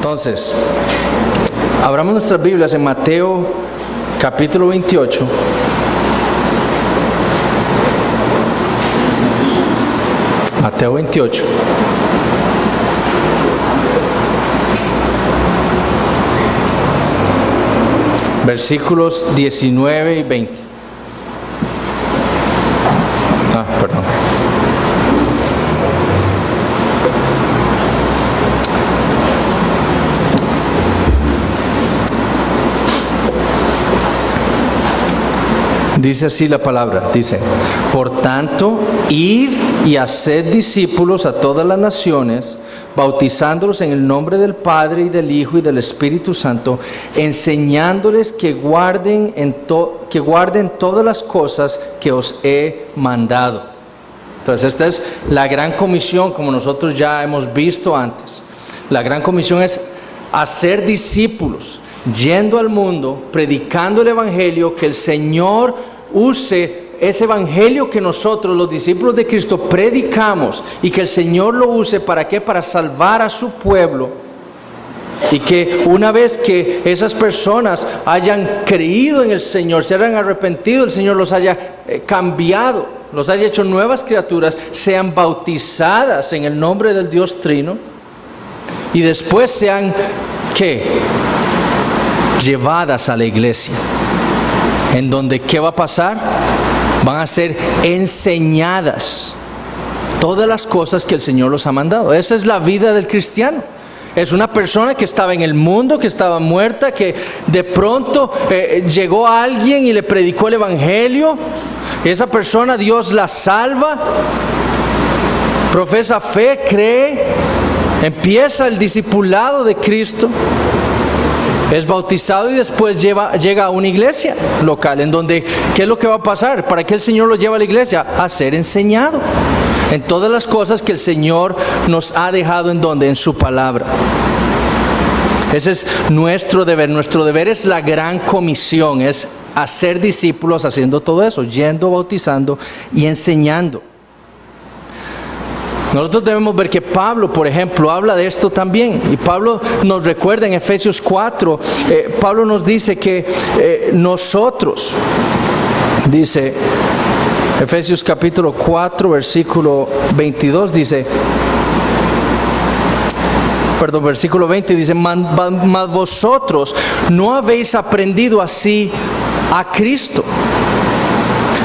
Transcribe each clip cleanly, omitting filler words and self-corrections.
Entonces, abramos nuestras Biblias en Mateo capítulo 28. Mateo 28. Versículos 19 y 20. Perdón. Dice así la palabra, dice: por tanto, id y haced discípulos a todas las naciones, bautizándolos en el nombre del Padre y del Hijo y del Espíritu Santo, enseñándoles que guarden todas las cosas que os he mandado. Entonces, esta es la gran comisión, como nosotros ya hemos visto antes. La gran comisión es hacer discípulos, yendo al mundo, predicando el Evangelio, que el Señor use ese Evangelio que nosotros, los discípulos de Cristo, predicamos, y que el Señor lo use, ¿para qué? Para salvar a su pueblo, y que una vez que esas personas hayan creído en el Señor, se hayan arrepentido, el Señor los haya cambiado, los haya hecho nuevas criaturas, sean bautizadas en el nombre del Dios Trino, y después sean, ¿qué? Llevadas a la iglesia, en donde, ¿qué va a pasar? Van a ser enseñadas todas las cosas que el Señor los ha mandado. Esa es la vida del cristiano. Es una persona que estaba en el mundo, que estaba muerta, que de pronto llegó alguien y le predicó el Evangelio. Esa persona, Dios la salva, profesa fe, cree, empieza el discipulado de Cristo, es bautizado y después llega a una iglesia local, en donde, ¿qué es lo que va a pasar? ¿Para qué el Señor lo lleva a la iglesia? A ser enseñado en todas las cosas que el Señor nos ha dejado, ¿en dónde? En su palabra. Ese es nuestro deber. Nuestro deber es la gran comisión, es hacer discípulos haciendo todo eso, yendo, bautizando y enseñando. Nosotros debemos ver que Pablo, por ejemplo, habla de esto también. Y Pablo nos recuerda en Efesios 4, Pablo nos dice que nosotros, dice Efesios capítulo 4, versículo 22, dice, perdón, versículo 20, dice: mas vosotros no habéis aprendido así a Cristo,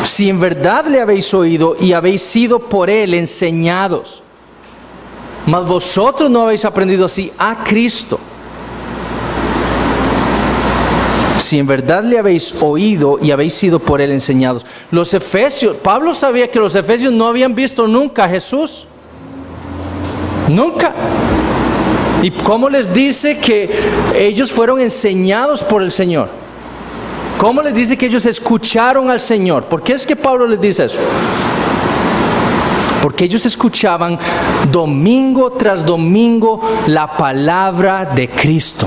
si en verdad le habéis oído y habéis sido por él enseñados. Mas vosotros no habéis aprendido así a Cristo, si en verdad le habéis oído y habéis sido por él enseñados. Los efesios, Pablo sabía que los efesios no habían visto nunca a Jesús. Nunca. ¿Y cómo les dice que ellos fueron enseñados por el Señor? ¿Cómo les dice que ellos escucharon al Señor? ¿Por qué es que Pablo les dice eso? Porque ellos escuchaban domingo tras domingo la palabra de Cristo.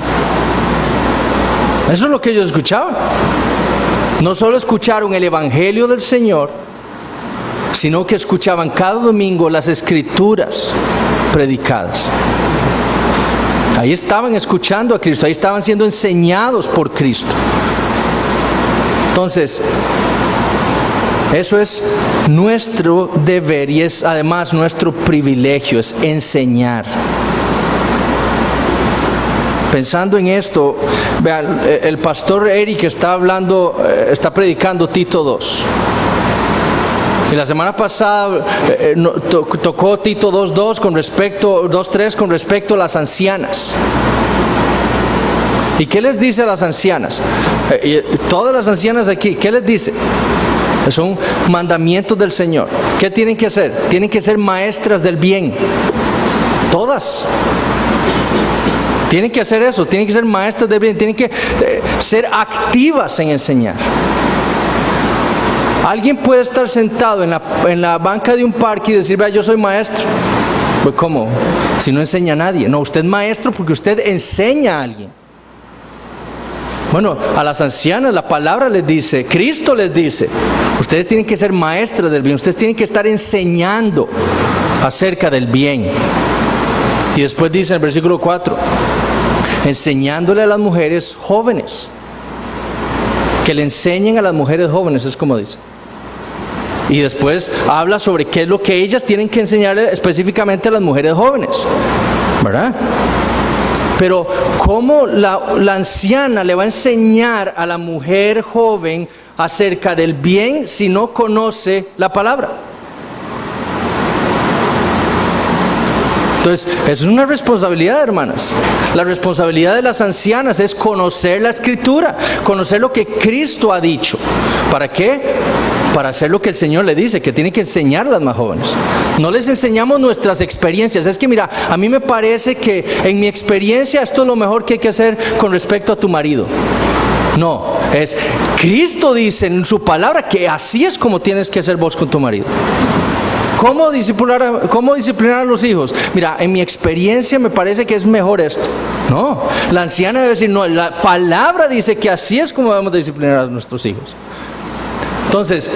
Eso es lo que ellos escuchaban. No solo escucharon el Evangelio del Señor, sino que escuchaban cada domingo las Escrituras predicadas. Ahí estaban escuchando a Cristo, ahí estaban siendo enseñados por Cristo. Entonces, eso es nuestro deber y es además nuestro privilegio, es enseñar. Pensando en esto, vean, el pastor Eric está predicando Tito 2. Y la semana pasada tocó Tito 2.3 con respecto a las ancianas. ¿Y qué les dice a las ancianas? Todas las ancianas aquí, ¿qué les dice? Son mandamientos del Señor. ¿Qué tienen que hacer? Tienen que ser maestras del bien. Todas. Tienen que hacer eso, tienen que ser maestras del bien, tienen que ser activas en enseñar. Alguien puede estar sentado en la banca de un parque y decir: vea, yo soy maestro. Pues ¿cómo? Si no enseña a nadie. No, usted es maestro porque usted enseña a alguien. Bueno, a las ancianas la palabra les dice, Cristo les dice, ustedes tienen que ser maestras del bien, ustedes tienen que estar enseñando acerca del bien. Y después dice en el versículo 4, enseñándole a las mujeres jóvenes. Que le enseñen a las mujeres jóvenes, es como dice. Y después habla sobre qué es lo que ellas tienen que enseñarle específicamente a las mujeres jóvenes, ¿verdad? Pero ¿cómo la anciana le va a enseñar a la mujer joven acerca del bien si no conoce la palabra? Entonces, eso es una responsabilidad, hermanas. La responsabilidad de las ancianas es conocer la Escritura, conocer lo que Cristo ha dicho. ¿Para qué? Para hacer lo que el Señor le dice, que tiene que enseñar a las más jóvenes. No les enseñamos nuestras experiencias. Es que mira, a mí me parece que en mi experiencia esto es lo mejor que hay que hacer con respecto a tu marido. No, es Cristo dice en su palabra que así es como tienes que hacer vos con tu marido. ¿Cómo disciplinar a los hijos? Mira, en mi experiencia me parece que es mejor esto. No, la anciana debe decir, no, la palabra dice que así es como debemos disciplinar a nuestros hijos. Entonces,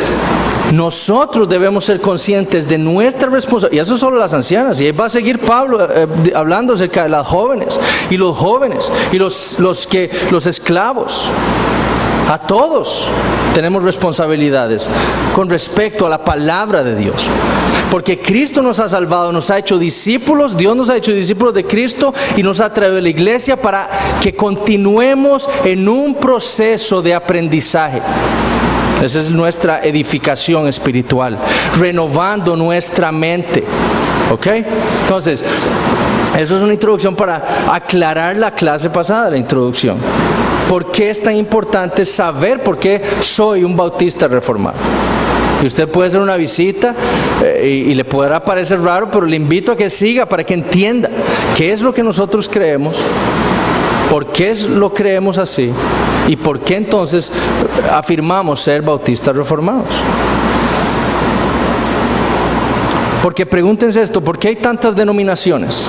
nosotros debemos ser conscientes de nuestra responsabilidad. Y eso solo las ancianas. Y ahí va a seguir Pablo hablando acerca de las jóvenes y los jóvenes y los esclavos. A todos tenemos responsabilidades con respecto a la palabra de Dios. Porque Cristo nos ha salvado, nos ha hecho discípulos, Dios nos ha hecho discípulos de Cristo y nos ha traído a la iglesia para que continuemos en un proceso de aprendizaje. Esa es nuestra edificación espiritual, renovando nuestra mente. ¿Ok? Entonces, eso es una introducción para aclarar la clase pasada, la introducción. ¿Por qué es tan importante saber por qué soy un bautista reformado? Y usted puede hacer una visita y le podrá parecer raro, pero le invito a que siga para que entienda qué es lo que nosotros creemos, por qué lo creemos así y por qué entonces afirmamos ser bautistas reformados. Porque pregúntense esto, ¿por qué hay tantas denominaciones?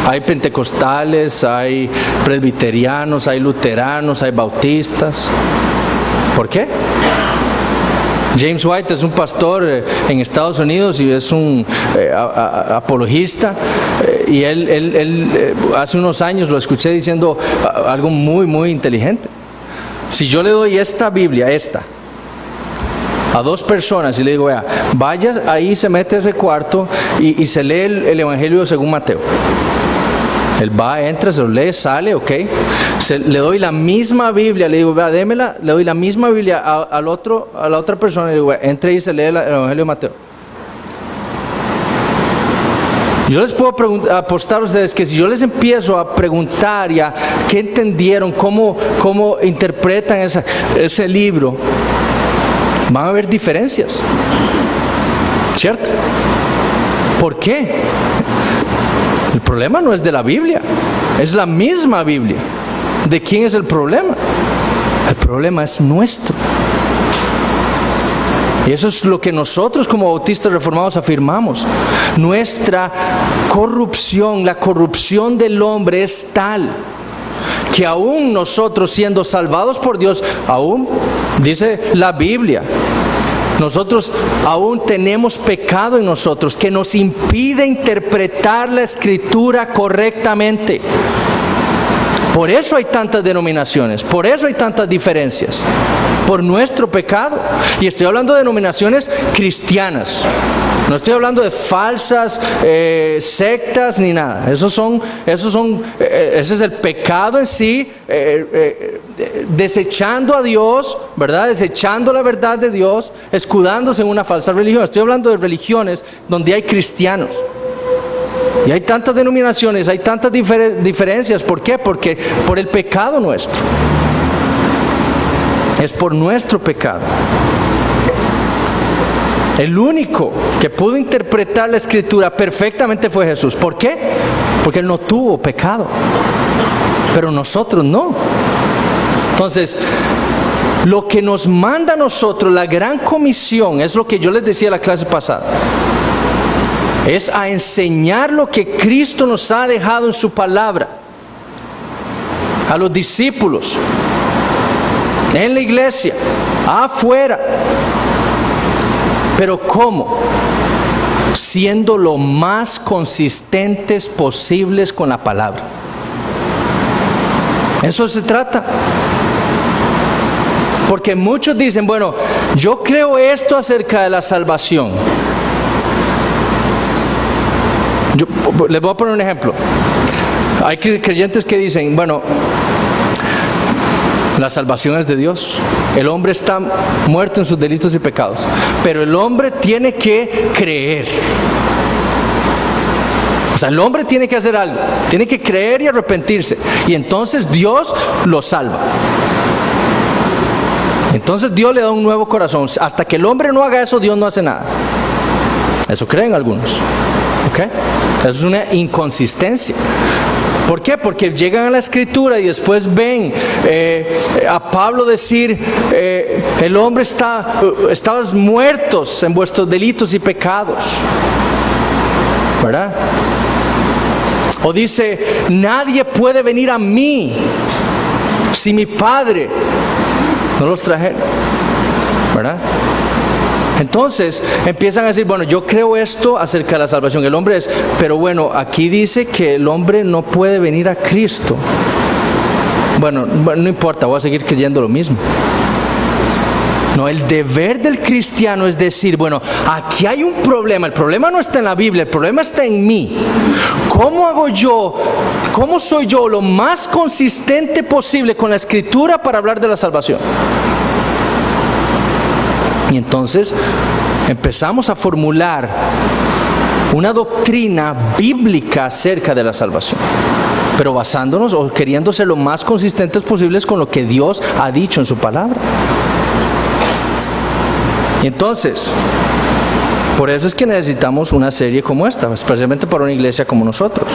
Hay pentecostales, hay presbiterianos, hay luteranos, hay bautistas. ¿Por qué? James White es un pastor en Estados Unidos y es un apologista, y él hace unos años lo escuché diciendo algo muy, muy inteligente. Si yo le doy esta Biblia, a dos personas y le digo, vea, vaya ahí, se mete a ese cuarto y se lee el Evangelio según Mateo. Él va, entra, se lo lee, sale, ok. Le doy la misma Biblia, le digo, vea, démela, le doy la misma Biblia a la otra persona, le digo, vea, entre y se lee el Evangelio de Mateo. Yo les puedo apostar a ustedes que si yo les empiezo a preguntar ya qué entendieron, cómo interpretan ese libro, van a haber diferencias, ¿cierto? ¿Por qué? El problema no es de la Biblia, es la misma Biblia. ¿De quién es el problema? El problema es nuestro. Y eso es lo que nosotros como bautistas reformados afirmamos. Nuestra corrupción, la corrupción del hombre es tal que aún nosotros siendo salvados por Dios, aún dice la Biblia, nosotros aún tenemos pecado en nosotros que nos impide interpretar la Escritura correctamente. Por eso hay tantas denominaciones, por eso hay tantas diferencias, por nuestro pecado. Y estoy hablando de denominaciones cristianas, no estoy hablando de falsas sectas ni nada. Ese es el pecado en sí, desechando a Dios, ¿verdad? Desechando la verdad de Dios, escudándose en una falsa religión. Estoy hablando de religiones donde hay cristianos. Y hay tantas denominaciones, hay tantas diferencias. ¿Por qué? Porque por el pecado nuestro. Es por nuestro pecado. El único que pudo interpretar la Escritura perfectamente fue Jesús. ¿Por qué? Porque Él no tuvo pecado. Pero nosotros no. Entonces, lo que nos manda a nosotros, la gran comisión, es lo que yo les decía en la clase pasada. Es a enseñar lo que Cristo nos ha dejado en su palabra a los discípulos, en la iglesia, afuera. Pero ¿cómo? Siendo lo más consistentes posibles con la palabra. Eso se trata. Porque muchos dicen, bueno, yo creo esto acerca de la salvación. Les voy a poner un ejemplo. Hay creyentes que dicen, bueno, la salvación es de Dios. El hombre está muerto en sus delitos y pecados, pero el hombre tiene que creer. O sea, el hombre tiene que hacer algo, tiene que creer y arrepentirse, y entonces Dios lo salva. Entonces Dios le da un nuevo corazón. Hasta que el hombre no haga eso, Dios no hace nada. Eso creen algunos. ¿Ok? Eso es una inconsistencia. ¿Por qué? Porque llegan a la Escritura y después ven a Pablo decir, el hombre estabas muertos en vuestros delitos y pecados, ¿verdad? O dice, nadie puede venir a mí si mi Padre no los trajera, ¿verdad? Entonces empiezan a decir, bueno, yo creo esto acerca de la salvación. El hombre es, pero bueno, aquí dice que el hombre no puede venir a Cristo. Bueno, no importa, voy a seguir creyendo lo mismo. No, el deber del cristiano es decir, bueno, aquí hay un problema. El problema no está en la Biblia, el problema está en mí. ¿Cómo hago yo? ¿Cómo soy yo lo más consistente posible con la Escritura para hablar de la salvación? Y entonces empezamos a formular una doctrina bíblica acerca de la salvación, pero basándonos o queriendo ser lo más consistentes posibles con lo que Dios ha dicho en su palabra. Y entonces, por eso es que necesitamos una serie como esta, especialmente para una iglesia como nosotros.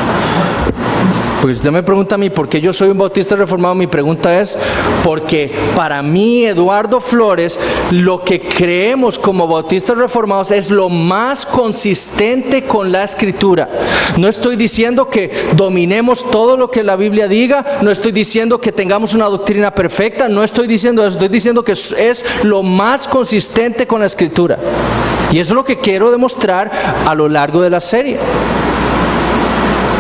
Porque si usted me pregunta a mí por qué yo soy un bautista reformado, mi pregunta es porque para mí, Eduardo Flores, lo que creemos como bautistas reformados es lo más consistente con la Escritura. No estoy diciendo que dominemos todo lo que la Biblia diga, no estoy diciendo que tengamos una doctrina perfecta, no estoy diciendo eso, estoy diciendo que es lo más consistente con la Escritura. Y eso es lo que quiero demostrar a lo largo de la serie,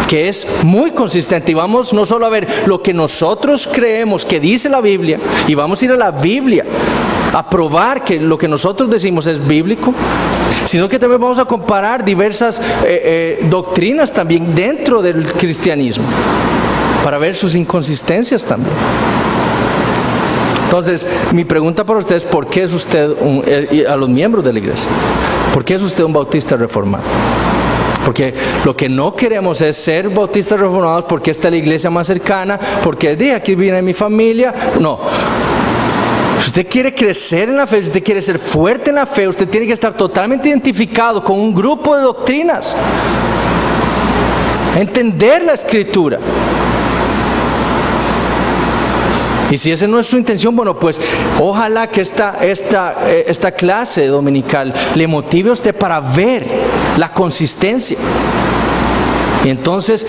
que es muy consistente. Y vamos no solo a ver lo que nosotros creemos que dice la Biblia, y vamos a ir a la Biblia a probar que lo que nosotros decimos es bíblico, sino que también vamos a comparar diversas doctrinas también dentro del cristianismo para ver sus inconsistencias también. Entonces, mi pregunta para ustedes es, ¿por qué es usted, a los miembros de la iglesia, por qué es usted un bautista reformado? Porque lo que no queremos es ser bautistas reformados porque esta es la iglesia más cercana, porque de aquí viene mi familia. No. Si usted quiere crecer en la fe, si usted quiere ser fuerte en la fe, usted tiene que estar totalmente identificado con un grupo de doctrinas. Entender la Escritura. Y si esa no es su intención, bueno, pues ojalá que esta clase dominical le motive a usted para ver la consistencia. Y entonces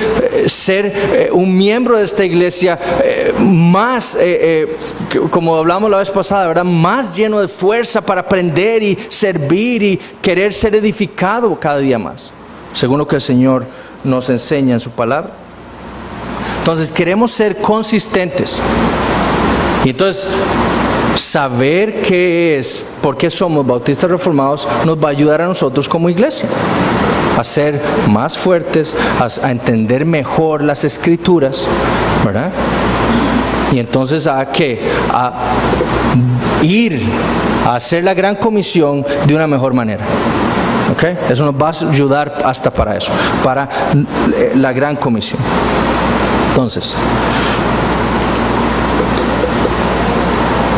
ser un miembro de esta iglesia más, como hablamos la vez pasada, ¿verdad? Más lleno de fuerza para aprender y servir y querer ser edificado cada día más, según lo que el Señor nos enseña en su palabra. Entonces queremos ser consistentes. Y entonces, saber qué es, por qué somos bautistas reformados, nos va a ayudar a nosotros como iglesia a ser más fuertes, a entender mejor las Escrituras, ¿verdad? Y entonces a ir a hacer la gran comisión de una mejor manera. ¿Okay? Eso nos va a ayudar hasta para eso, para la gran comisión. Entonces,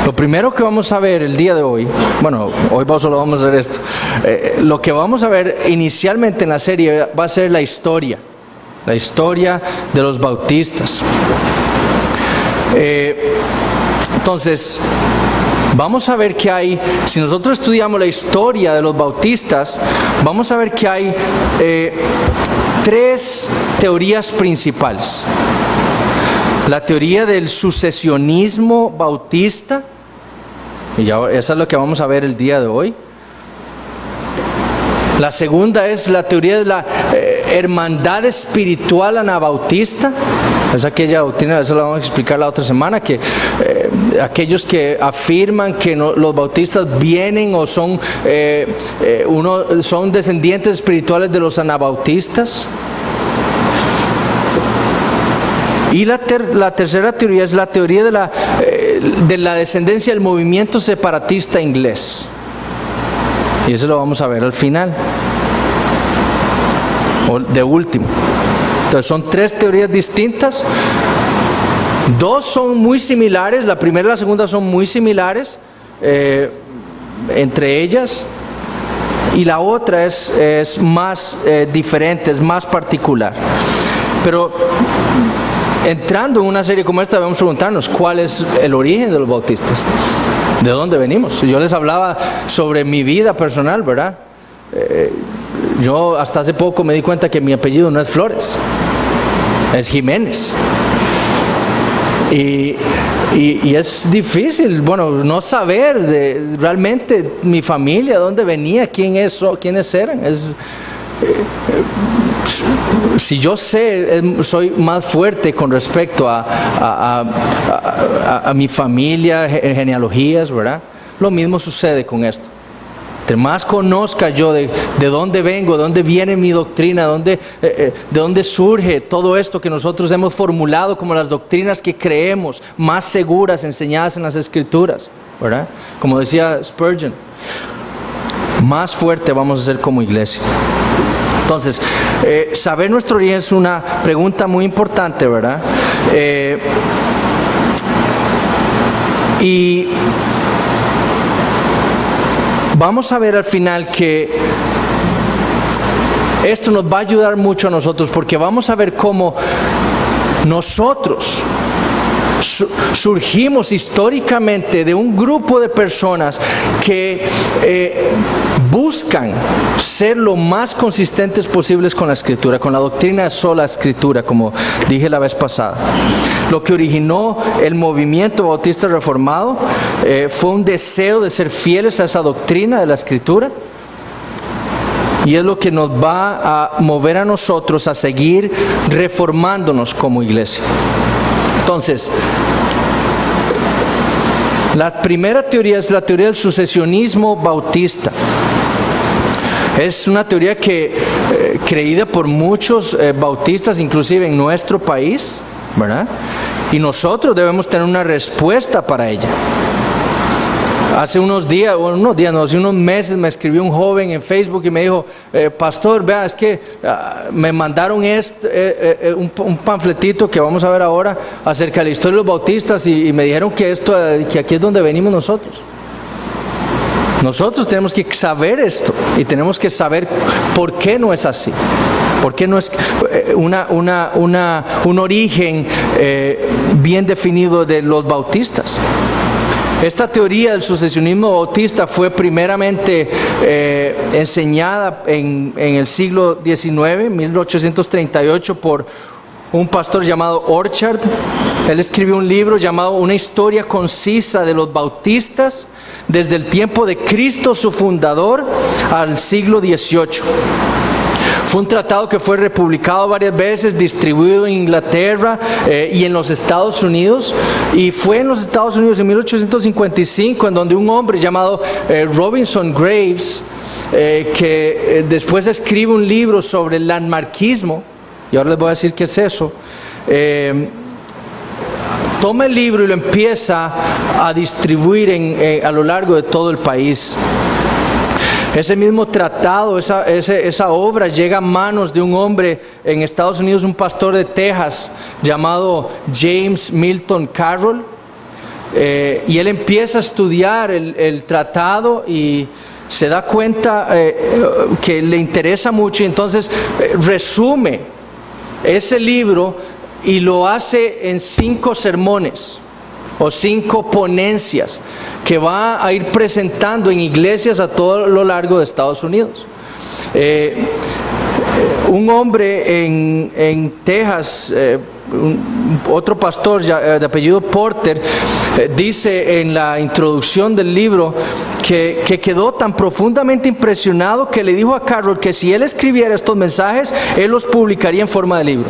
lo primero que vamos a ver el día de hoy, bueno, hoy solo vamos a ver esto, lo que vamos a ver inicialmente en la serie va a ser la historia de los bautistas. Entonces, vamos a ver que hay, si nosotros estudiamos la historia de los bautistas, vamos a ver que hay tres teorías principales. La teoría del sucesionismo bautista, y ya esa es lo que vamos a ver el día de hoy. La segunda es la teoría de la hermandad espiritual anabautista. Es aquella doctrina, eso lo vamos a explicar la otra semana, que aquellos que afirman que los bautistas vienen o son, son descendientes espirituales de los anabautistas. Y la tercera teoría es la teoría de la descendencia del movimiento separatista inglés. Y eso lo vamos a ver al final, o de último. Entonces son tres teorías distintas. Dos son muy similares, la primera y la segunda son muy similares entre ellas. Y la otra es más diferente, es más particular. Pero entrando en una serie como esta debemos preguntarnos cuál es el origen de los bautistas, de dónde venimos. Yo les hablaba sobre mi vida personal, ¿verdad? Yo hasta hace poco me di cuenta que mi apellido no es Flores, es Jiménez. Y es difícil, bueno, no saber realmente mi familia, dónde venía, quiénes eran. Si yo sé, soy más fuerte con respecto a mi familia, genealogías, ¿verdad? Lo mismo sucede con esto. Entre más conozca yo de dónde vengo, de dónde viene mi doctrina, de dónde surge todo esto que nosotros hemos formulado como las doctrinas que creemos, más seguras, enseñadas en las Escrituras, ¿verdad? Como decía Spurgeon, más fuerte vamos a ser como iglesia. Entonces, saber nuestro origen es una pregunta muy importante, ¿verdad? Y vamos a ver al final que esto nos va a ayudar mucho a nosotros, porque vamos a ver cómo nosotros surgimos históricamente de un grupo de personas que buscan ser lo más consistentes posibles con la Escritura, con la doctrina de sola Escritura, como dije la vez pasada. Lo que originó el movimiento bautista reformado fue un deseo de ser fieles a esa doctrina de la Escritura, y es lo que nos va a mover a nosotros a seguir reformándonos como iglesia. Entonces, la primera teoría es la teoría del sucesionismo bautista. Es una teoría creída por muchos bautistas, inclusive en nuestro país, ¿verdad? Y nosotros debemos tener una respuesta para ella. Hace unos meses me escribió un joven en Facebook y me dijo, pastor, vea, es que me mandaron un panfletito que vamos a ver ahora acerca de la historia de los bautistas y me dijeron que aquí es donde venimos nosotros. Nosotros tenemos que saber esto y tenemos que saber por qué no es así. ¿Por qué no es un origen bien definido de los bautistas? Esta teoría del sucesionismo bautista fue primeramente enseñada en el siglo XIX, 1838, por un pastor llamado Orchard. Él escribió un libro llamado Una historia concisa de los bautistas desde el tiempo de Cristo su fundador al siglo XVIII. Fue un tratado que fue republicado varias veces, distribuido en Inglaterra y en los Estados Unidos. Y fue en los Estados Unidos en 1855 en donde un hombre llamado Robinson Graves, que después escribe un libro sobre el landmarquismo, y ahora les voy a decir qué es eso, toma el libro y lo empieza a distribuir a lo largo de todo el país. Ese mismo tratado, esa obra llega a manos de un hombre en Estados Unidos, un pastor de Texas llamado James Milton Carroll, y él empieza a estudiar el tratado y se da cuenta que le interesa mucho, y entonces resume ese libro y lo hace en 5 sermones o 5 ponencias que va a ir presentando en iglesias a todo lo largo de Estados Unidos. Un hombre en Texas, otro pastor de apellido Porter, dice en la introducción del libro que quedó tan profundamente impresionado que le dijo a Carroll que si él escribiera estos mensajes, él los publicaría en forma de libro.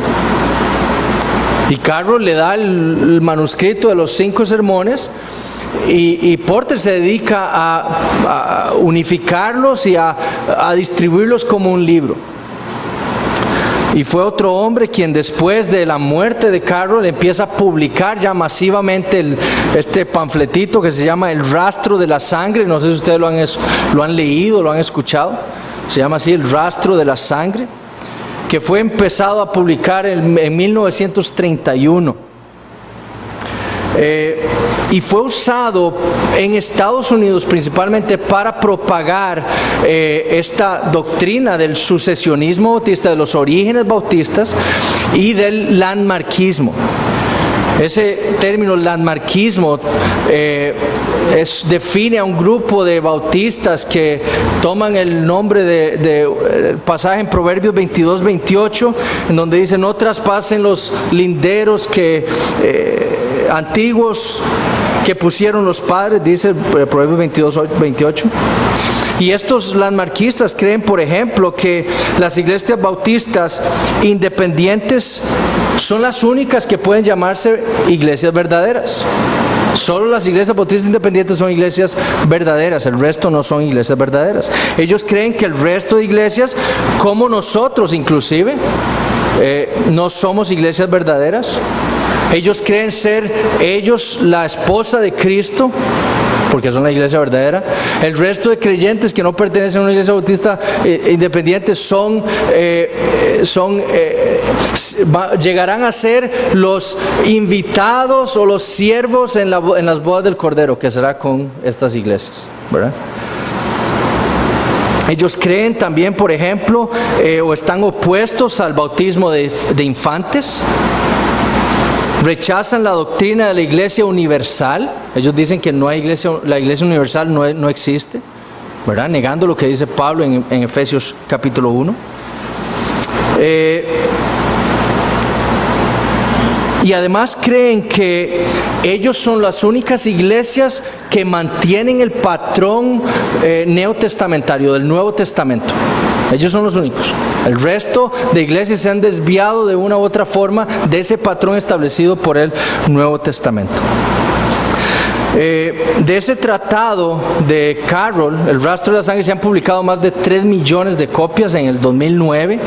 Y Carroll le da el manuscrito de los 5 sermones y Porter se dedica a unificarlos y a distribuirlos como un libro. Y fue otro hombre quien después de la muerte de Carroll empieza a publicar ya masivamente este panfletito que se llama El Rastro de la Sangre. No sé si ustedes lo han leído, lo han escuchado. Se llama así, El Rastro de la Sangre, que fue empezado a publicar en 1931. Y fue usado en Estados Unidos principalmente para propagar esta doctrina del sucesionismo bautista, de los orígenes bautistas y del landmarquismo. Ese término landmarquismo define a un grupo de bautistas que toman el nombre de pasaje en Proverbios 22-28, en donde dice: no traspasen los linderos antiguos que pusieron los padres, dice Proverbios 22-28. Y estos landmarquistas creen, por ejemplo, que las iglesias bautistas independientes son las únicas que pueden llamarse iglesias verdaderas. Solo las iglesias bautistas independientes son iglesias verdaderas, el resto no son iglesias verdaderas. Ellos creen que el resto de iglesias, como nosotros inclusive, no somos iglesias verdaderas. Ellos creen ser ellos la esposa de Cristo, porque son la iglesia verdadera. El resto de creyentes que no pertenecen a una iglesia bautista independiente llegarán a ser los invitados o los siervos en las bodas del Cordero, que será con estas iglesias, ¿verdad? Ellos creen también, por ejemplo, o están opuestos al bautismo de infantes. Rechazan la doctrina de la iglesia universal. Ellos dicen que no hay la iglesia universal no existe, ¿verdad? Negando lo que dice Pablo en Efesios capítulo 1. Y además creen que ellos son las únicas iglesias que mantienen el patrón neotestamentario del Nuevo Testamento. Ellos son los únicos. El resto de iglesias se han desviado de una u otra forma de ese patrón establecido por el Nuevo Testamento. De ese tratado de Carroll, El Rastro de la Sangre, se han publicado más de 3 millones de copias en el 2009.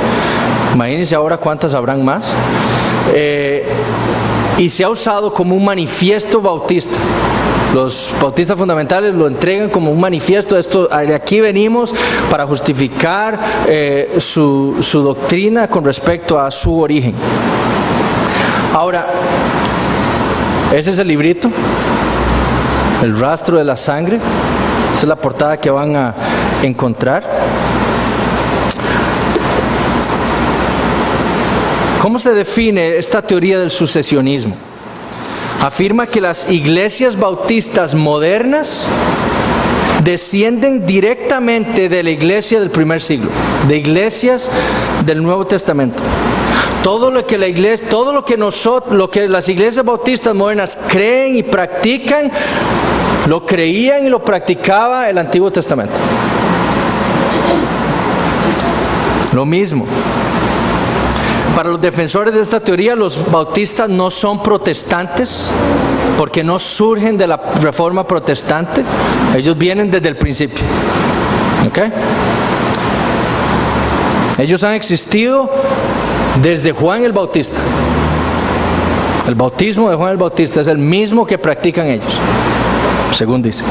Imagínense ahora cuántas habrán más. Y se ha usado como un manifiesto bautista. Los bautistas fundamentales lo entregan como un manifiesto. De aquí venimos para justificar su doctrina con respecto a su origen. Ahora, ese es el librito, El Rastro de la Sangre. Esa es la portada que van a encontrar. ¿Cómo se define esta teoría del sucesionismo? Afirma que las iglesias bautistas modernas descienden directamente de la iglesia del primer siglo, de iglesias del Nuevo Testamento. Todo lo que las iglesias bautistas modernas creen y practican, lo creían y lo practicaba el Antiguo Testamento. Lo mismo. Para los defensores de esta teoría, los bautistas no son protestantes, porque no surgen de la reforma protestante. Ellos vienen desde el principio. ¿Ok? Ellos han existido desde Juan el Bautista. El bautismo de Juan el Bautista es el mismo que practican ellos, según dice.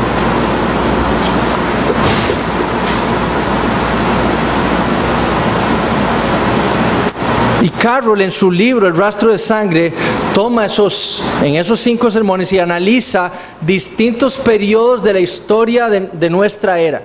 Y Carroll, en su libro El Rastro de Sangre, toma en esos 5 sermones y analiza distintos periodos de la historia de nuestra era.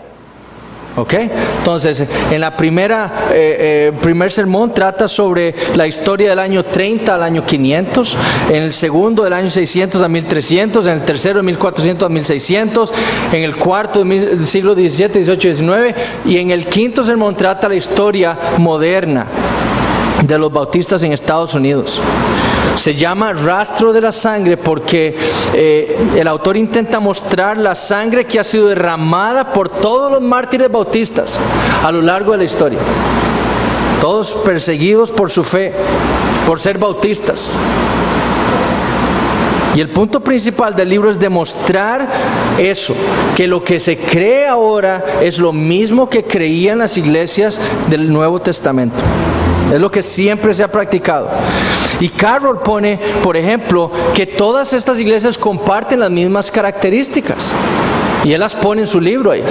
¿Ok? Entonces, en la primer sermón trata sobre la historia del año 30 al año 500, en el segundo del año 600 a 1300, en el tercero de 1400 a 1600, en el cuarto del siglo XVII, XVIII y XIX, y en el quinto sermón trata la historia moderna de los bautistas en Estados Unidos. Se llama Rastro de la Sangre porque el autor intenta mostrar la sangre que ha sido derramada por todos los mártires bautistas a lo largo de la historia. Todos perseguidos por su fe, por ser bautistas. Y el punto principal del libro es demostrar eso, que lo que se cree ahora es lo mismo que creían las iglesias del Nuevo Testamento. Es lo que siempre se ha practicado. Y Carroll pone, por ejemplo, que todas estas iglesias comparten las mismas características. Y él las pone en su libro ahí.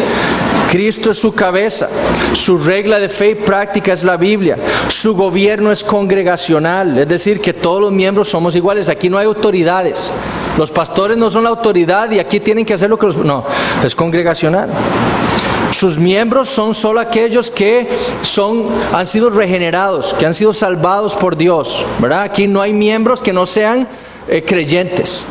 Cristo es su cabeza, su regla de fe y práctica es la Biblia, su gobierno es congregacional, es decir, que todos los miembros somos iguales, aquí no hay autoridades, los pastores no son la autoridad y aquí tienen que hacer lo que los... No, es congregacional. Sus miembros son solo aquellos que han sido regenerados, que han sido salvados por Dios, ¿verdad? Aquí no hay miembros que no sean creyentes.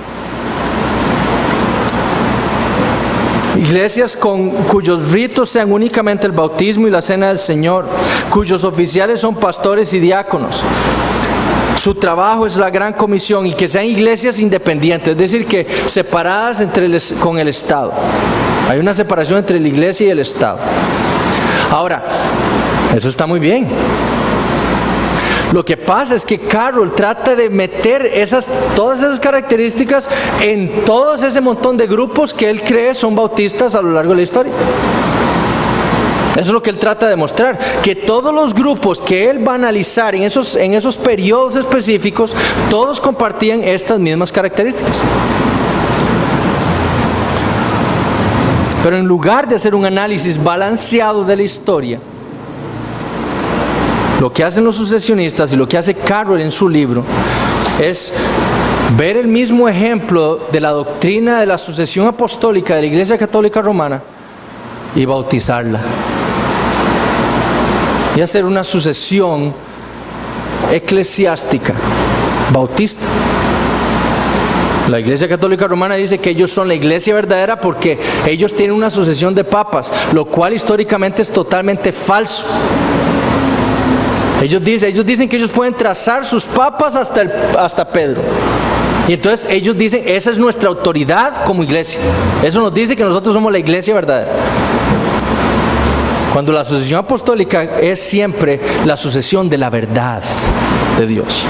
Iglesias cuyos ritos sean únicamente el bautismo y la cena del Señor, cuyos oficiales son pastores y diáconos. Su trabajo es la gran comisión y que sean iglesias independientes, es decir, que separadas con el Estado. Hay una separación entre la iglesia y el Estado. Ahora, eso está muy bien. Lo que pasa es que Carroll trata de meter todas esas características en todos ese montón de grupos que él cree son bautistas a lo largo de la historia. Eso es lo que él trata de mostrar, que todos los grupos que él va a analizar en esos periodos específicos, todos compartían estas mismas características. Pero en lugar de hacer un análisis balanceado de la historia, lo que hacen los sucesionistas y lo que hace Carroll en su libro es ver el mismo ejemplo de la doctrina de la sucesión apostólica de la Iglesia Católica Romana y bautizarla. Y hacer una sucesión eclesiástica bautista. La Iglesia Católica Romana dice que ellos son la iglesia verdadera porque ellos tienen una sucesión de papas, lo cual históricamente es totalmente falso. Ellos dicen que ellos pueden trazar sus papas hasta Pedro. Y entonces ellos dicen, esa es nuestra autoridad como iglesia. Eso nos dice que nosotros somos la iglesia verdadera. Cuando la sucesión apostólica es siempre la sucesión de la verdad de Dios.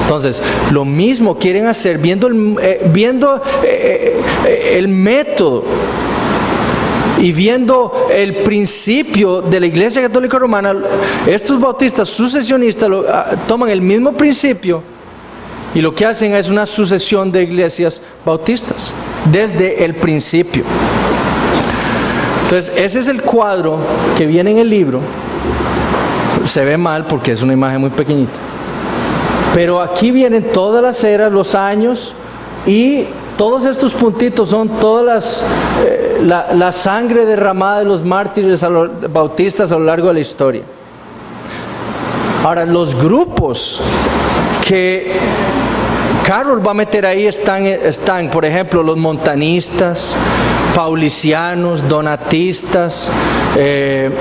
Entonces, lo mismo quieren hacer viendo el método y viendo el principio de la Iglesia Católica Romana. Estos bautistas sucesionistas toman el mismo principio y lo que hacen es una sucesión de iglesias bautistas desde el principio. Entonces, ese es el cuadro que viene en el libro. Se ve mal porque es una imagen muy pequeñita. Pero aquí vienen todas las eras, los años, y todos estos puntitos son todas la sangre derramada de los mártires bautistas a lo largo de la historia. Ahora, los grupos que Carroll va a meter ahí están, por ejemplo, los montanistas, paulicianos, donatistas,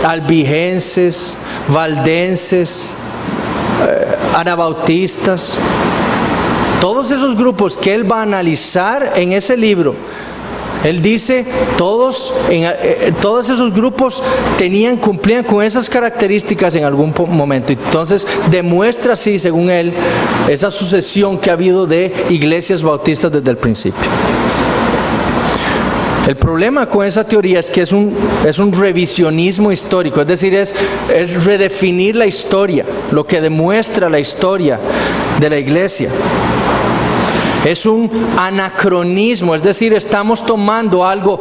albigenses, valdenses, anabautistas. Todos esos grupos que él va a analizar en ese libro, él dice, todos esos grupos cumplían con esas características en algún momento. Entonces demuestra así, según él, esa sucesión que ha habido de iglesias bautistas desde el principio. El problema con esa teoría es que es un revisionismo histórico, es decir, es redefinir la historia, lo que demuestra la historia de la iglesia. Es un anacronismo, es decir, estamos tomando algo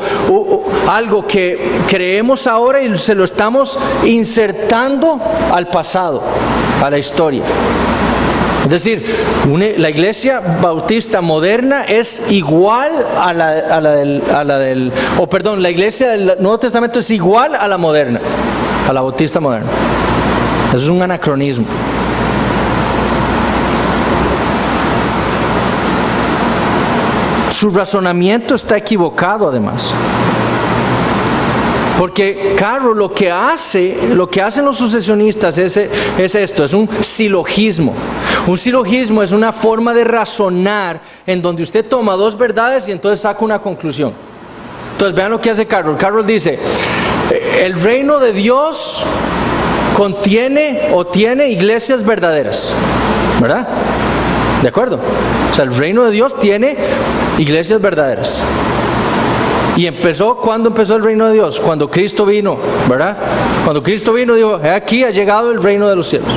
que creemos ahora y se lo estamos insertando al pasado, a la historia. Es decir, la iglesia bautista moderna es igual la iglesia del Nuevo Testamento es igual a la moderna, a la bautista moderna. Eso es un anacronismo. Su razonamiento está equivocado además. Porque Carroll lo que hacen los sucesionistas es esto, es un silogismo. Un silogismo es una forma de razonar en donde usted toma dos verdades y entonces saca una conclusión. Entonces vean lo que hace Carroll. Carroll dice, el reino de Dios tiene iglesias verdaderas, ¿verdad? ¿De acuerdo? O sea, el reino de Dios tiene iglesias verdaderas. Y ¿cuándo empezó el reino de Dios? Cuando Cristo vino, ¿verdad? Cuando Cristo vino dijo, aquí ha llegado el reino de los cielos.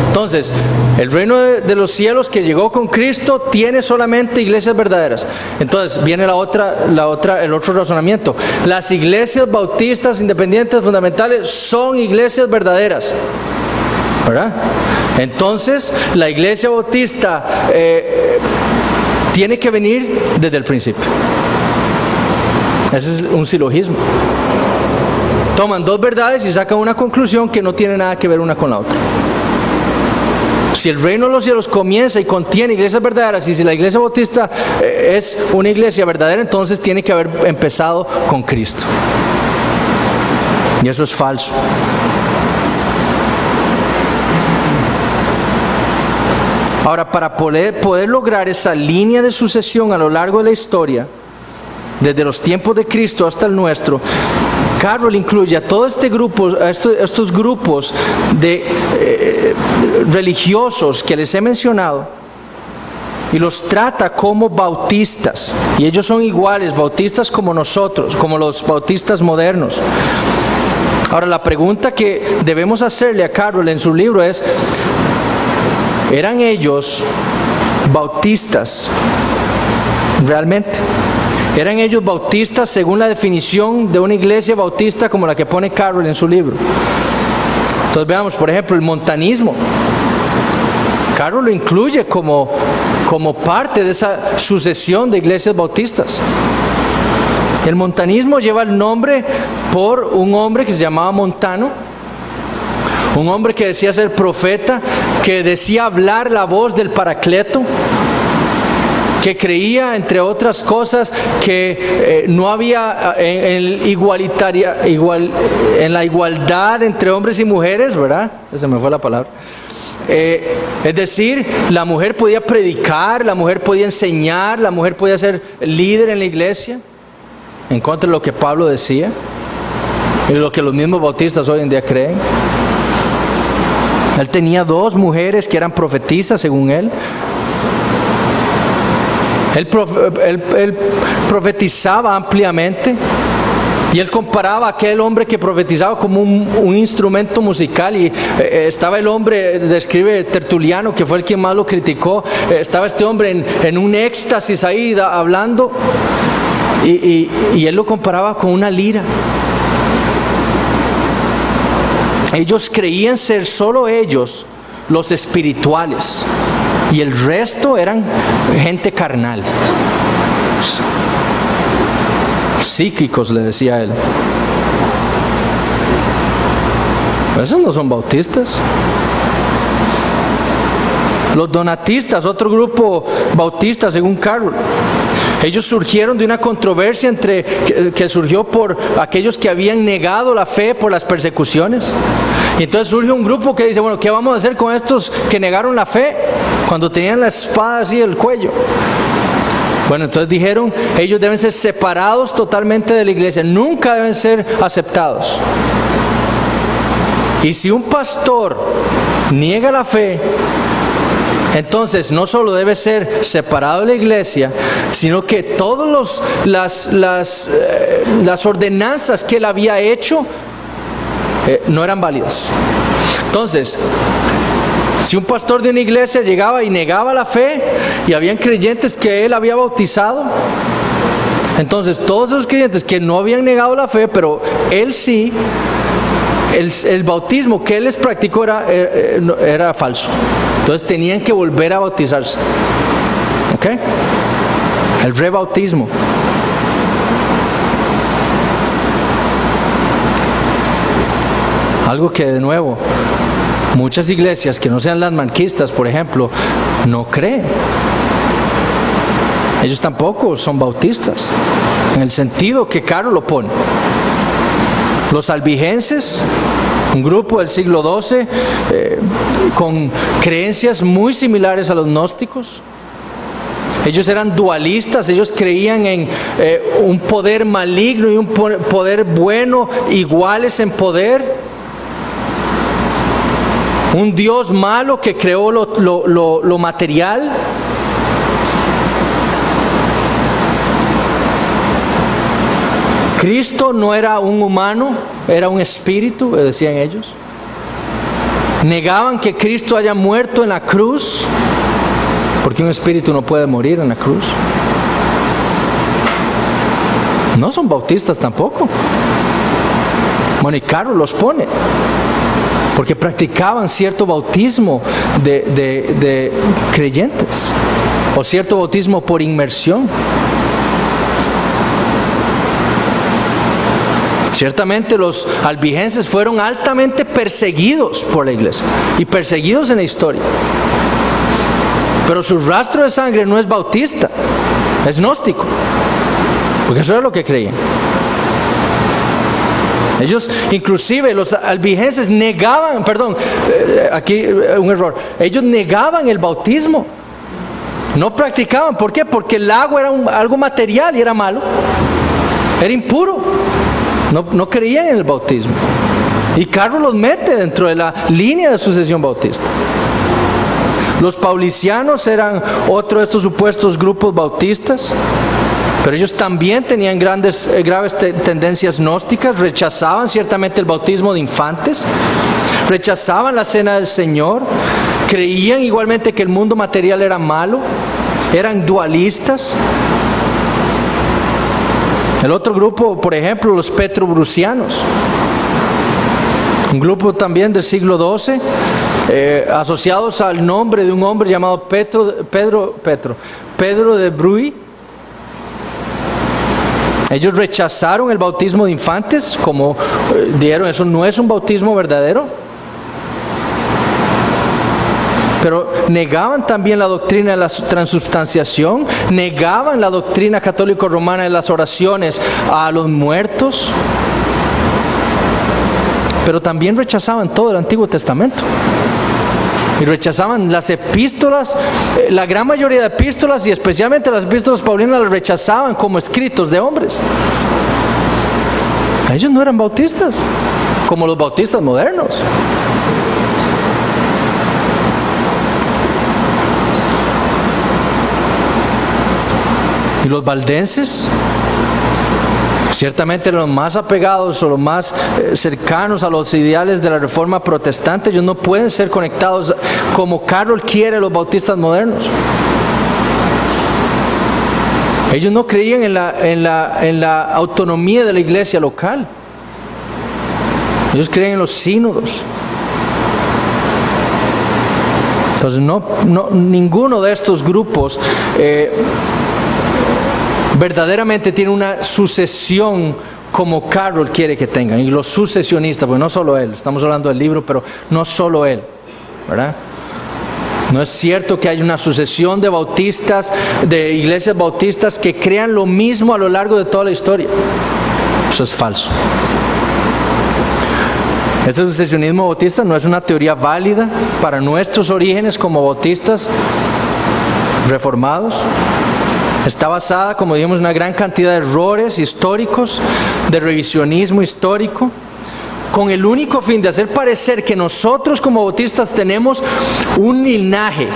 Entonces, el reino de los cielos que llegó con Cristo tiene solamente iglesias verdaderas. Entonces, viene el otro razonamiento. Las iglesias bautistas, independientes, fundamentales, son iglesias verdaderas, ¿verdad? Entonces, la iglesia bautista tiene que venir desde el principio. Ese es un silogismo. Toman dos verdades y sacan una conclusión que no tiene nada que ver una con la otra. Si el reino de los cielos comienza y contiene iglesias verdaderas, y si la iglesia bautista es una iglesia verdadera, entonces tiene que haber empezado con Cristo. Y eso es falso. Ahora, para poder lograr esa línea de sucesión a lo largo de la historia, desde los tiempos de Cristo hasta el nuestro, Carroll incluye a todo este grupo, estos grupos de religiosos que les he mencionado, y los trata como bautistas. Y ellos son iguales, bautistas como nosotros, como los bautistas modernos. Ahora, la pregunta que debemos hacerle a Carroll en su libro es: ¿eran ellos bautistas realmente? ¿Eran ellos bautistas según la definición de una iglesia bautista como la que pone Carroll en su libro? Entonces veamos, por ejemplo, el montanismo. Carroll lo incluye como parte de esa sucesión de iglesias bautistas. El montanismo lleva el nombre por un hombre que se llamaba Montano, un hombre que decía ser profeta, que decía hablar la voz del Paracleto, que creía, entre otras cosas, que no había en la igualdad entre hombres y mujeres, ¿verdad? Se me fue la palabra. Es decir, la mujer podía predicar, la mujer podía enseñar, la mujer podía ser líder en la iglesia, en contra de lo que Pablo decía y lo que los mismos bautistas hoy en día creen. Él tenía 2 mujeres que eran profetisas, según él. Él profetizaba ampliamente, y él comparaba a aquel hombre que profetizaba como un instrumento musical. Y estaba el hombre, describe Tertuliano, que fue el que más lo criticó, estaba este hombre en un éxtasis ahí hablando, y él lo comparaba con una lira. Ellos creían ser solo ellos los espirituales, y el resto eran gente carnal, psíquicos, le decía él. Esos no son bautistas. Los donatistas, otro grupo bautista según Carroll, ellos surgieron de una controversia que surgió por aquellos que habían negado la fe por las persecuciones. Y entonces surge un grupo que dice, bueno, ¿qué vamos a hacer con estos que negaron la fe cuando tenían la espada así en el cuello? Bueno, entonces dijeron, ellos deben ser separados totalmente de la iglesia, nunca deben ser aceptados. Y si un pastor niega la fe, entonces no solo debe ser separado de la iglesia, sino que todas las ordenanzas que él había hecho no eran válidas. Entonces, si un pastor de una iglesia llegaba y negaba la fe, y habían creyentes que él había bautizado, entonces todos esos creyentes que no habían negado la fe, pero él sí, el bautismo que él les practicó era falso. Entonces tenían que volver a bautizarse. ¿Ok? El rebautismo. Algo que, de nuevo, muchas iglesias que no sean las manquistas, por ejemplo, no creen. Ellos tampoco son bautistas, en el sentido que Carroll lo pone. Los albigenses, un grupo del siglo XII con creencias muy similares a los gnósticos. Ellos eran dualistas, ellos creían en un poder maligno y un poder bueno, iguales en poder. un Dios malo que creó lo material. Cristo no era un humano, era un espíritu, decían ellos. Negaban que Cristo haya muerto en la cruz, porque un espíritu no puede morir en la cruz. No son bautistas tampoco. Bueno, y Carlos los pone, porque practicaban cierto bautismo de creyentes, o cierto bautismo por inmersión. Ciertamente los albigenses fueron altamente perseguidos por la iglesia y perseguidos en la historia. Pero su rastro de sangre no es bautista, es gnóstico, porque eso era lo que creían. Ellos, inclusive los albigenses negaban, aquí un error, ellos negaban el bautismo. No practicaban, ¿por qué? Porque el agua era algo material y era malo, era impuro. No creían en el bautismo. Y Carlos los mete dentro de la línea de sucesión bautista. Los paulicianos eran otro de estos supuestos grupos bautistas, pero ellos también tenían graves tendencias gnósticas. Rechazaban ciertamente el bautismo de infantes, rechazaban la cena del Señor, creían igualmente que el mundo material era malo, eran dualistas. El otro grupo, por ejemplo, los petrobrusianos, un grupo también del siglo XII, asociados al nombre de un hombre llamado Pedro de Bruy. Ellos rechazaron el bautismo de infantes, como dijeron, eso no es un bautismo verdadero. Pero negaban también la doctrina de la transubstanciación, negaban la doctrina católico-romana de las oraciones a los muertos, pero también rechazaban todo el Antiguo Testamento. Y rechazaban las epístolas, la gran mayoría de epístolas, y especialmente las epístolas paulinas, las rechazaban como escritos de hombres. Ellos no eran bautistas, como los bautistas modernos. Y los valdenses, ciertamente los más apegados o los más cercanos a los ideales de la Reforma protestante, ellos no pueden ser conectados como Carroll quiere a los bautistas modernos. Ellos no creían en la autonomía de la iglesia local. Ellos creían en los sínodos. Entonces ninguno de estos grupos verdaderamente tiene una sucesión como Carroll quiere que tengan. Y los sucesionistas, pues no solo él, estamos hablando del libro, pero no solo él, ¿verdad? No es cierto que haya una sucesión de bautistas, de iglesias bautistas que crean lo mismo a lo largo de toda la historia. Eso es falso. Este sucesionismo bautista no es una teoría válida para nuestros orígenes como bautistas reformados. Está basada, como dijimos, en una gran cantidad de errores históricos, de revisionismo histórico, con el único fin de hacer parecer que nosotros como bautistas tenemos un linaje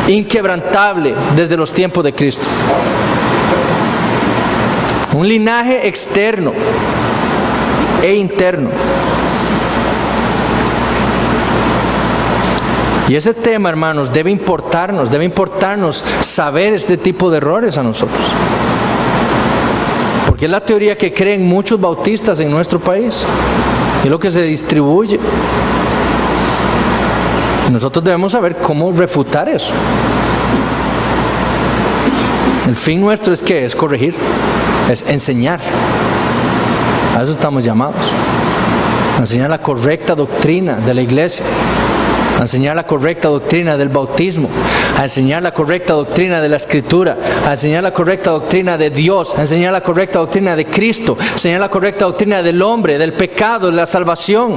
inquebrantable desde los tiempos de Cristo. Un linaje externo e interno. Y ese tema, hermanos, debe importarnos saber este tipo de errores a nosotros. Porque es la teoría que creen muchos bautistas en nuestro país. Y es lo que se distribuye. Y nosotros debemos saber cómo refutar eso. El fin nuestro es ¿qué? Es corregir, es enseñar. A eso estamos llamados. A enseñar la correcta doctrina de la iglesia. A enseñar la correcta doctrina del bautismo, a enseñar la correcta doctrina de la Escritura, a enseñar la correcta doctrina de Dios, a enseñar la correcta doctrina de Cristo, a enseñar la correcta doctrina del hombre, del pecado, de la salvación.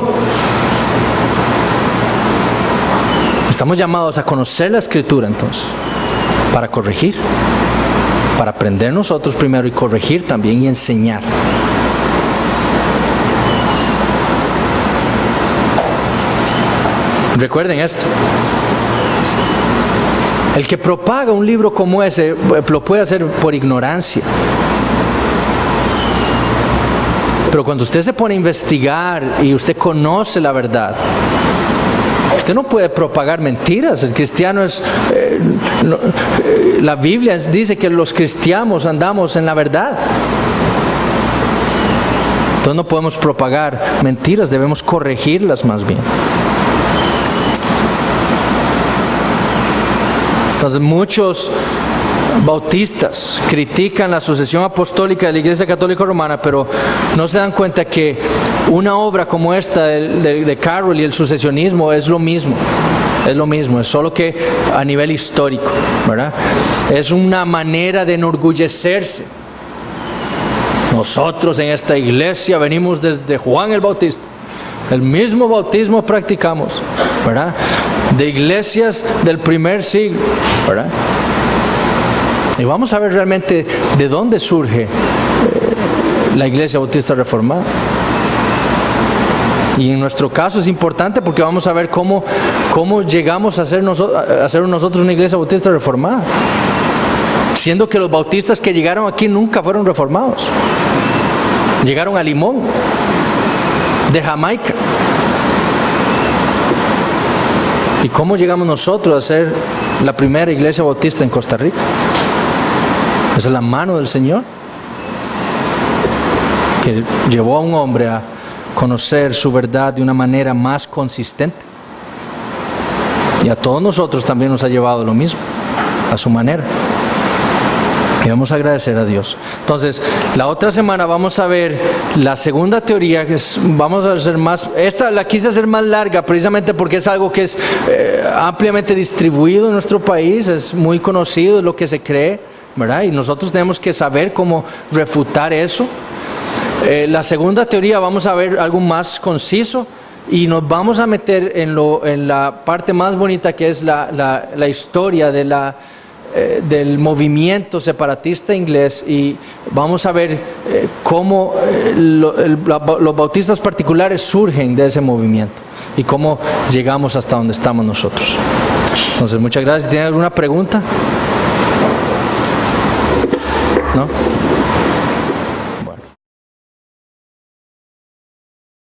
Estamos llamados a conocer la Escritura entonces, para corregir, para aprender nosotros primero y corregir también y enseñar. Recuerden esto. El que propaga un libro como ese lo puede hacer por ignorancia. Pero cuando usted se pone a investigar y usted conoce la verdad, usted no puede propagar mentiras. El cristiano es... la Biblia dice que los cristianos andamos en la verdad. Entonces no podemos propagar mentiras, debemos corregirlas más bien. Entonces muchos bautistas critican la sucesión apostólica de la Iglesia Católica Romana, pero no se dan cuenta que una obra como esta de Carroll y el sucesionismo es lo mismo. Es lo mismo, es solo que a nivel histórico, ¿verdad? Es una manera de enorgullecerse. Nosotros en esta iglesia venimos desde Juan el Bautista. El mismo bautismo practicamos, ¿verdad? De iglesias del primer siglo, ¿verdad? Y vamos a ver realmente de dónde surge la Iglesia Bautista Reformada. Y en nuestro caso es importante porque vamos a ver cómo llegamos a ser nosotros una Iglesia Bautista Reformada. Siendo que los bautistas que llegaron aquí nunca fueron reformados. Llegaron a Limón, de Jamaica. ¿Y cómo llegamos nosotros a ser la primera iglesia bautista en Costa Rica? Esa es la mano del Señor, que llevó a un hombre a conocer su verdad de una manera más consistente. Y a todos nosotros también nos ha llevado lo mismo, a su manera. Y vamos a agradecer a Dios. Entonces, la otra semana vamos a ver la segunda teoría, que vamos a hacer más, esta la quise hacer más larga precisamente porque es algo que es ampliamente distribuido en nuestro país, es muy conocido, es lo que se cree, ¿verdad? Y nosotros tenemos que saber cómo refutar eso. La segunda teoría vamos a ver algo más conciso y nos vamos a meter en la parte más bonita, que es la historia del movimiento separatista inglés, y vamos a ver cómo los bautistas particulares surgen de ese movimiento y cómo llegamos hasta donde estamos nosotros. Entonces, muchas gracias. ¿Tienen alguna pregunta? ¿No?